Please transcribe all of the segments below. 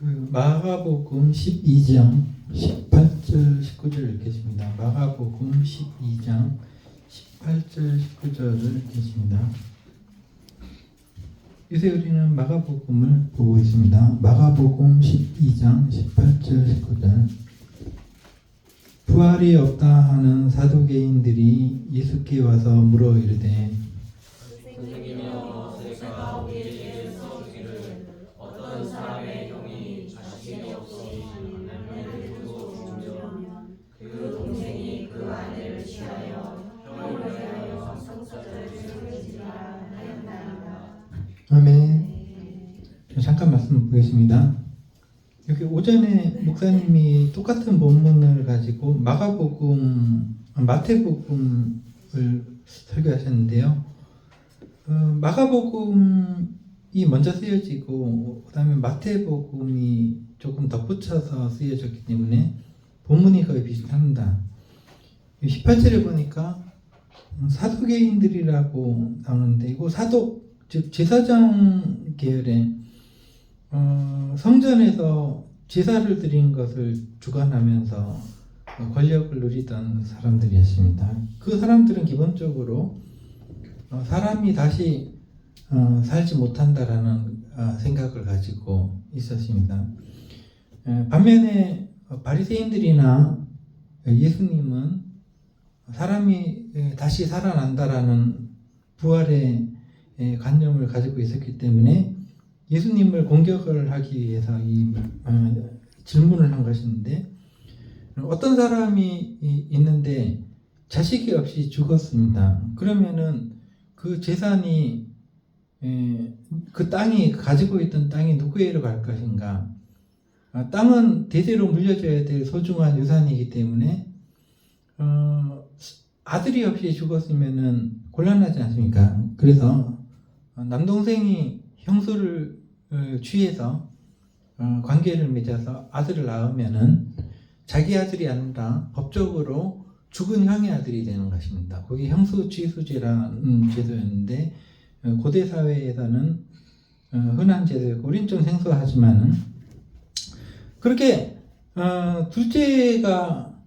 마가복음 12장 18절 19절 읽겠습니다. 마가복음 12장 18절 19절을 읽겠습니다. 요새 우리는 마가복음을 보고 있습니다. 마가복음 12장 18절 19절. 부활이 없다 하는 사두개인들이 예수께 와서 물어 이르되 선생님이여 제가 우리에게 써주기를 어떤 사람의 형이 자식이 없이 아내를 두고 죽으면 그 동생이 그 아내를 취하여 형을 위하여 성소를 세우지라 하였나이다. 아멘. 잠깐 말씀 보겠습니다. 여기 오전에 목사님이 똑같은 본문을 가지고 마태복음을 설교하셨는데요. 마가복음이 먼저 쓰여지고 그다음에 마태복음이 조금 덧붙여서 쓰여졌기 때문에 본문이 거의 비슷합니다. 18절에 보니까 사두개인들이라고 나오는데 이거 사독 즉 제사장 계열의 성전에서 제사를 드린 것을 주관하면서 권력을 누리던 사람들이었습니다. 그 사람들은 기본적으로 사람이 다시 살지 못한다라는 생각을 가지고 있었습니다. 반면에 바리새인들이나 예수님은 사람이 다시 살아난다라는 부활의 관념을 가지고 있었기 때문에 예수님을 공격을 하기 위해서 이 질문을 한 것인데, 어떤 사람이 있는데 자식이 없이 죽었습니다. 그러면은 그 재산이 그 땅이 가지고 있던 땅이 누구에게로 갈 것인가? 땅은 대대로 물려줘야 될 소중한 유산이기 때문에 아들이 없이 죽었으면은 곤란하지 않습니까? 그래서 남동생이 형수를 취해서 관계를 맺어서 아들을 낳으면은 자기 아들이 아니라 법적으로 죽은 형의 아들이 되는 것입니다. 그게 형수취수제라는 제도였는데 고대 사회에서는 흔한 제도였고 우린 좀 생소하지만은 그렇게 둘째가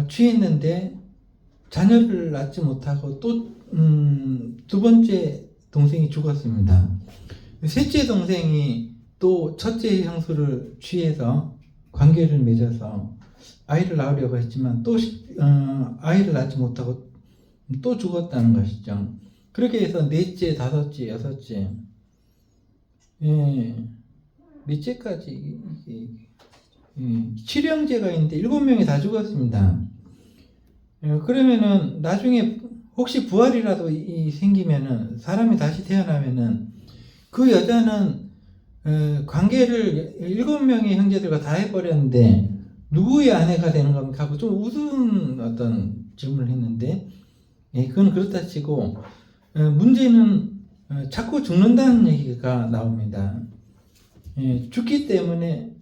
취했는데 자녀를 낳지 못하고 또 두 번째 동생이 죽었습니다. 셋째 동생이 또 첫째 형수를 취해서 관계를 맺어서 아이를 낳으려고 했지만 또 아이를 낳지 못하고 또 죽었다는 것이죠. 그렇게 해서 넷째, 다섯째, 여섯째, 몇째까지 7형제가 있는데 7명이 다 죽었습니다. 그러면은 나중에 혹시 부활이라도 생기면은 사람이 다시 태어나면은 그 여자는 관계를 7명의 형제들과 다 해버렸는데 누구의 아내가 되는 겁니까? 하고 좀 우스운 어떤 질문을 했는데 그건 그렇다 치고 문제는 자꾸 죽는다는 얘기가 나옵니다. 죽기 때문에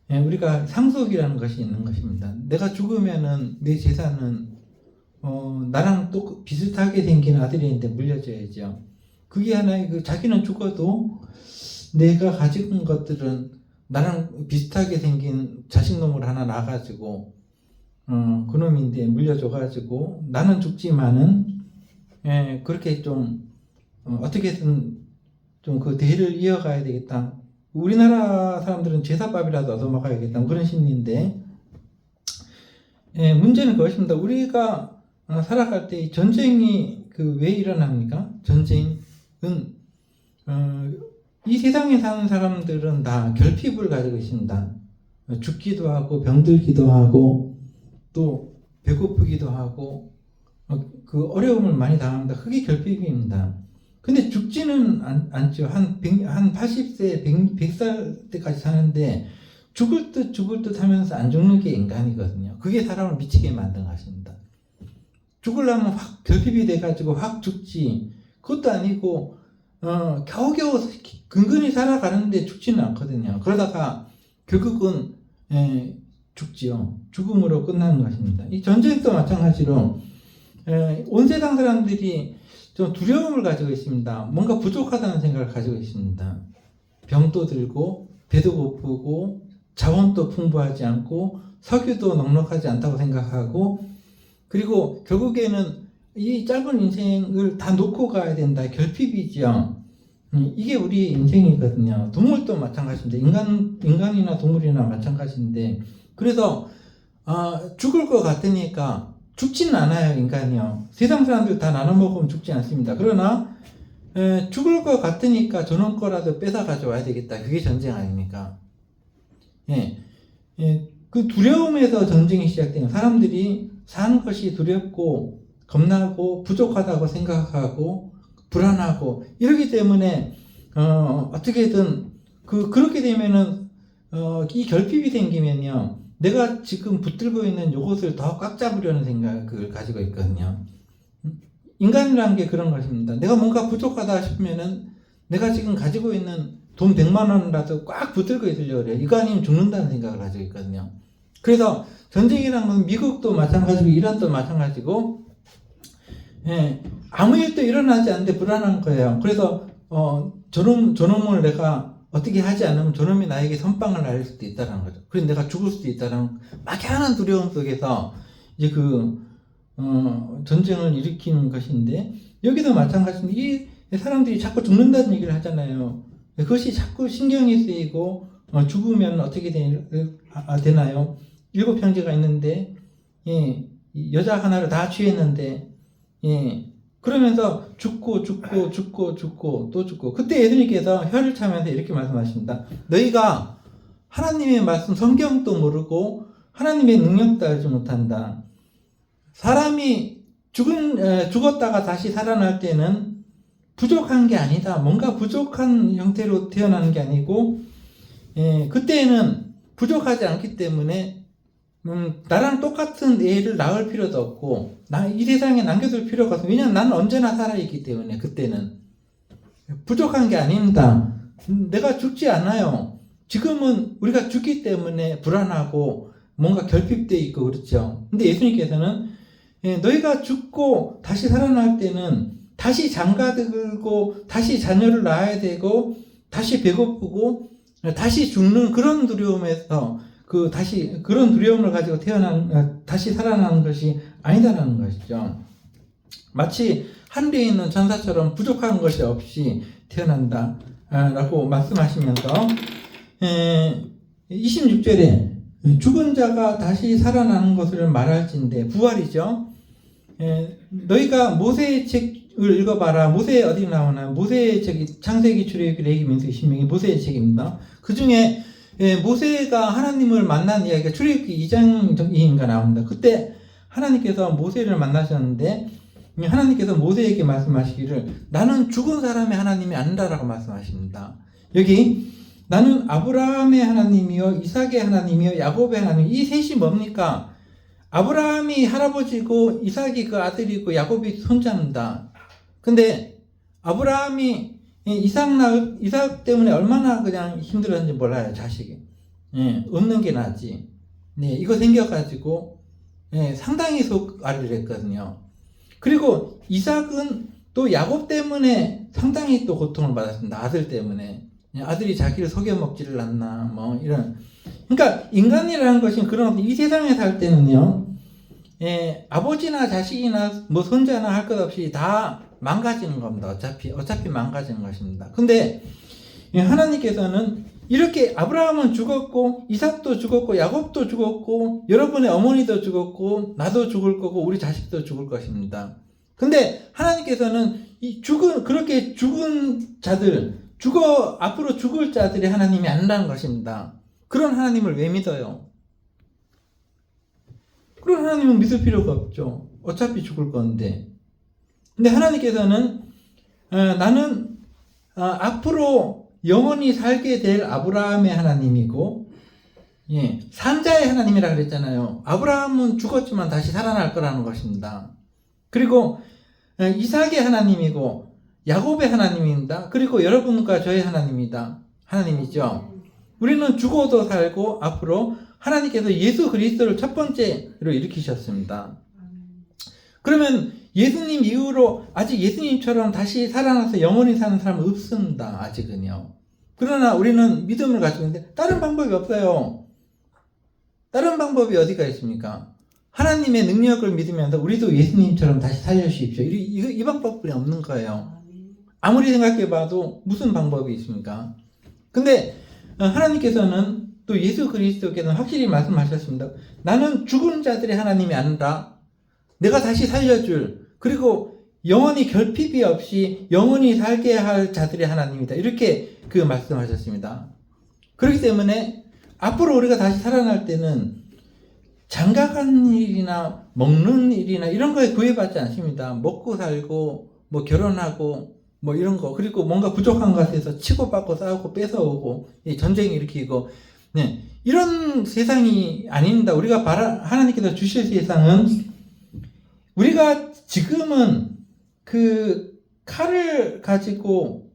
우리가 상속이라는 것이 있는 것입니다. 내가 죽으면은 내 재산은 나랑 또 비슷하게 생긴 아들인데 물려줘야죠. 그게 하나의 자기는 죽어도 내가 가지고 온 것들은 나랑 비슷하게 생긴 자식놈을 하나 낳아가지고 그놈인데 물려줘가지고 나는 죽지만은 그렇게 좀 어떻게든 좀 그 대를 이어가야 되겠다. 우리나라 사람들은 제사밥이라도 얻어 먹어야겠다 그런 심리인데 문제는 그것입니다. 우리가 살아갈 때 전쟁이 왜 일어납니까? 전쟁은 이 세상에 사는 사람들은 다 결핍을 가지고 있습니다. 죽기도 하고 병들기도 하고 또 배고프기도 하고 그 어려움을 많이 당합니다. 그게 결핍입니다. 근데 죽지는 않죠. 한 80세, 100살 때까지 사는데 죽을 듯 하면서 안 죽는 게 인간이거든요. 그게 사람을 미치게 만든 것입니다. 죽으려면 확 결핍이 돼가지고 확 죽지. 그것도 아니고 겨우겨우 근근히 살아가는데 죽지는 않거든요. 그러다가 결국은 죽지요. 죽음으로 끝나는 것입니다. 이 전쟁도 마찬가지로 온 세상 사람들이 좀 두려움을 가지고 있습니다. 뭔가 부족하다는 생각을 가지고 있습니다. 병도 들고 배도 고프고 자원도 풍부하지 않고 석유도 넉넉하지 않다고 생각하고, 그리고 결국에는 이 짧은 인생을 다 놓고 가야 된다. 결핍이죠. 이게 우리 인생이거든요. 동물도 마찬가지인데, 인간이나 동물이나 마찬가지인데, 그래서 죽을 것 같으니까 죽지는 않아요. 인간이요. 세상 사람들 다 나눠 먹으면 죽지 않습니다. 그러나 죽을 것 같으니까 저놈 거라도 뺏어 가져와야 되겠다. 그게 전쟁 아닙니까? 그 두려움에서 전쟁이 시작돼요. 사람들이 사는 것이 두렵고 겁나고 부족하다고 생각하고 불안하고 이러기 때문에 어떻게든 그렇게 되면은 이 결핍이 생기면요, 내가 지금 붙들고 있는 요것을 더 꽉 잡으려는 생각을 가지고 있거든요. 인간이라는 게 그런 것입니다. 내가 뭔가 부족하다 싶으면은 내가 지금 가지고 있는 돈 100만 원이라도 꽉 붙들고 있으려고 그래요. 이거 아니면 죽는다는 생각을 가지고 있거든요. 그래서 전쟁이라는 건 미국도 마찬가지고 이란도 마찬가지고, 아무 일도 일어나지 않는데 불안한 거예요. 그래서 저놈을 내가 어떻게 하지 않으면 저놈이 나에게 선빵을 날릴 수도 있다는 거죠. 그래서 내가 죽을 수도 있다는 막연한 두려움 속에서 이제 전쟁을 일으키는 것인데, 여기도 마찬가지인데 이 사람들이 자꾸 죽는다는 얘기를 하잖아요. 그것이 자꾸 신경이 쓰이고 죽으면 어떻게 되나요? 7 형제가 있는데 여자 하나를 다 취했는데 그러면서 죽고 또 죽고, 그때 예수님께서 혀를 차면서 이렇게 말씀하십니다. 너희가 하나님의 말씀 성경도 모르고 하나님의 능력도 알지 못한다. 사람이 죽었다가 다시 살아날 때는 부족한 게 아니다. 뭔가 부족한 형태로 태어나는 게 아니고, 그때는 부족하지 않기 때문에 나랑 똑같은 애를 낳을 필요도 없고 이 세상에 남겨둘 필요가 없어. 왜냐하면 나는 언제나 살아있기 때문에 그때는 부족한 게 아닙니다. 내가 죽지 않아요. 지금은 우리가 죽기 때문에 불안하고 뭔가 결핍되어 있고 그렇죠. 근데 예수님께서는 너희가 죽고 다시 살아날 때는 다시 장가들고 다시 자녀를 낳아야 되고 다시 배고프고 다시 죽는 그런 두려움에서 다시 그런 두려움을 가지고 다시 살아나는 것이 아니다라는 것이죠. 마치 하늘에 있는 천사처럼 부족한 것이 없이 태어난다 라고 말씀하시면서 26절에 죽은 자가 다시 살아나는 것을 말할진대, 부활이죠. 너희가 모세의 책을 읽어봐라. 모세 어디 나오나? 모세의 책이 창세기, 출애굽기, 레위기, 민수기, 신명기, 모세의 책입니다. 그 중에 모세가 하나님을 만난 이야기가 출애굽기 2장인가 나옵니다. 그때 하나님께서 모세를 만나셨는데 하나님께서 모세에게 말씀하시기를 나는 죽은 사람의 하나님이 아니다라고 말씀하십니다. 여기 나는 아브라함의 하나님이요 이삭의 하나님이요 야곱의 하나님, 이 셋이 뭡니까? 아브라함이 할아버지고 이삭이 그 아들이고 야곱이 손자입니다. 근데 아브라함이 이삭 때문에 얼마나 그냥 힘들었는지 몰라요. 자식이 없는 게 낫지. 이거 생겨가지고 상당히 속앓이를 했거든요. 그리고 이삭은 또 야곱 때문에 상당히 또 고통을 받았습니다. 아들 때문에. 아들이 자기를 속여먹지를 않나 뭐 이런. 그러니까 인간이라는 것은 그런, 이 세상에 살 때는요, 아버지나 자식이나 뭐 손자나 할 것 없이 다 망가지는 겁니다. 어차피 망가지는 것입니다. 근데 하나님께서는 이렇게 아브라함은 죽었고 이삭도 죽었고 야곱도 죽었고 여러분의 어머니도 죽었고 나도 죽을 거고 우리 자식도 죽을 것입니다. 근데 하나님께서는 그렇게 죽은 자들, 앞으로 죽을 자들이 하나님이 아니라는 것입니다. 그런 하나님을 왜 믿어요? 그런 하나님은 믿을 필요가 없죠. 어차피 죽을 건데. 근데 하나님께서는 나는 앞으로 영원히 살게 될 아브라함의 하나님이고, 산자의 하나님이라 그랬잖아요. 아브라함은 죽었지만 다시 살아날 거라는 것입니다. 그리고 이삭의 하나님이고 야곱의 하나님입니다. 그리고 여러분과 저의 하나님이죠. 우리는 죽어도 살고 앞으로 하나님께서 예수 그리스도를 첫 번째로 일으키셨습니다. 그러면 예수님 이후로 아직 예수님처럼 다시 살아나서 영원히 사는 사람은 없습니다. 아직은요. 그러나 우리는 믿음을 가지고 있는데 다른 방법이 없어요. 다른 방법이 어디가 있습니까? 하나님의 능력을 믿으면서 우리도 예수님처럼 다시 살려주십시오. 이 방법뿐이 없는 거예요. 아무리 생각해봐도 무슨 방법이 있습니까? 근데 하나님께서는 또 예수 그리스도께서는 확실히 말씀하셨습니다. 나는 죽은 자들의 하나님이 아니라 내가 다시 살려줄, 그리고 영원히 결핍이 없이 영원히 살게 할 자들의 하나님이다. 이렇게 말씀하셨습니다. 그렇기 때문에 앞으로 우리가 다시 살아날 때는 장가간 일이나 먹는 일이나 이런 거에 구애받지 않습니다. 먹고 살고 뭐 결혼하고 뭐 이런 거, 그리고 뭔가 부족한 것에서 치고받고 싸우고 뺏어오고 전쟁 일으키고, 네, 이런 세상이 아닙니다. 우리가 하나님께서 주실 세상은, 우리가 지금은 칼을 가지고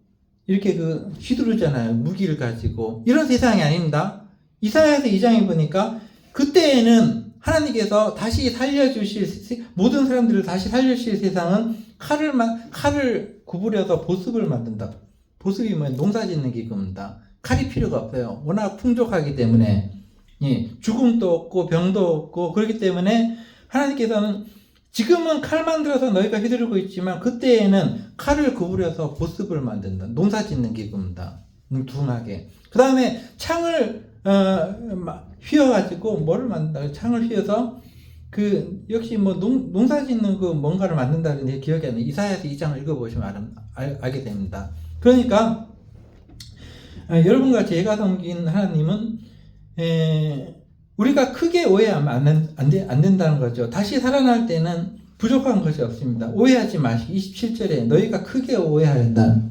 이렇게 휘두르잖아요. 무기를 가지고. 이런 세상이 아닙니다. 이사야서 2장에 보니까 그때에는 하나님께서 다시 살려주실, 모든 사람들을 다시 살려주실 세상은 칼을 구부려서 보습을 만든다. 보습이 농사 짓는 기구입니다. 칼이 필요가 없어요. 워낙 풍족하기 때문에. 예, 죽음도 없고 병도 없고, 그렇기 때문에 하나님께서는 지금은 칼 만들어서 너희가 휘두르고 있지만 그때에는 칼을 구부려서 보습을 만든다. 농사 짓는 기구입니다. 뭉퉁하게. 그 다음에 창을 휘어가지고 뭐를 만든다. 창을 휘어서 역시 농사 짓는 뭔가를 만든다는데 기억이 안 나요. 이사야서 2장을 읽어보시면 알게 됩니다. 그러니까 여러분과 제가 섬긴 하나님은 우리가 크게 오해하면 안 된다는 거죠. 다시 살아날 때는 부족한 것이 없습니다. 오해하지 마시고 27절에 너희가 크게 오해하였다.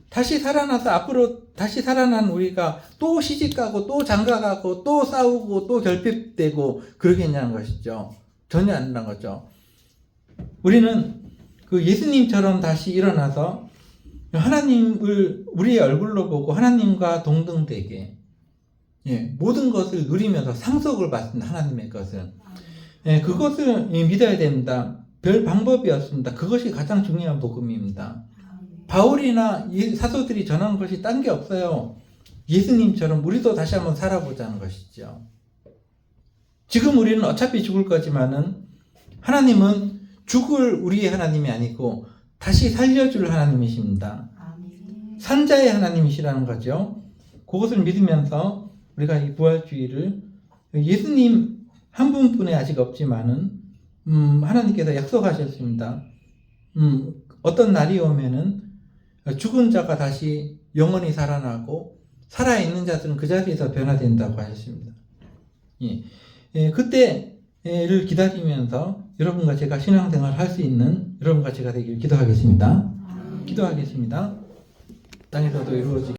다시 살아나서 앞으로 다시 살아난 우리가 또 시집가고 또 장가가고 또 싸우고 또 결핍되고 그러겠냐는 것이죠. 전혀 아니란 거죠. 우리는 예수님처럼 다시 일어나서 하나님을 우리의 얼굴로 보고 하나님과 동등되게, 예, 모든 것을 누리면서 상속을 받는 하나님의 것을, 예, 그것을 믿어야 됩니다. 별 방법이 없습니다. 그것이 가장 중요한 복음입니다. 바울이나 사도들이 전한 것이 딴 게 없어요. 예수님처럼 우리도 다시 한번 살아보자는 것이죠. 지금 우리는 어차피 죽을 거지만은 하나님은 죽을 우리의 하나님이 아니고 다시 살려줄 하나님이십니다. 산자의 하나님이시라는 거죠. 그것을 믿으면서 우리가 이 부활주의를, 예수님 한 분뿐에 아직 없지만은 하나님께서 약속하셨습니다. 어떤 날이 오면은 죽은 자가 다시 영원히 살아나고 살아있는 자들은 그 자리에서 변화된다고 하셨습니다. 예, 그때를 기다리면서 여러분과 제가 신앙생활 할 수 있는 여러분과 제가 되길 기도하겠습니다. 기도하겠습니다. 땅에서도 이루어지게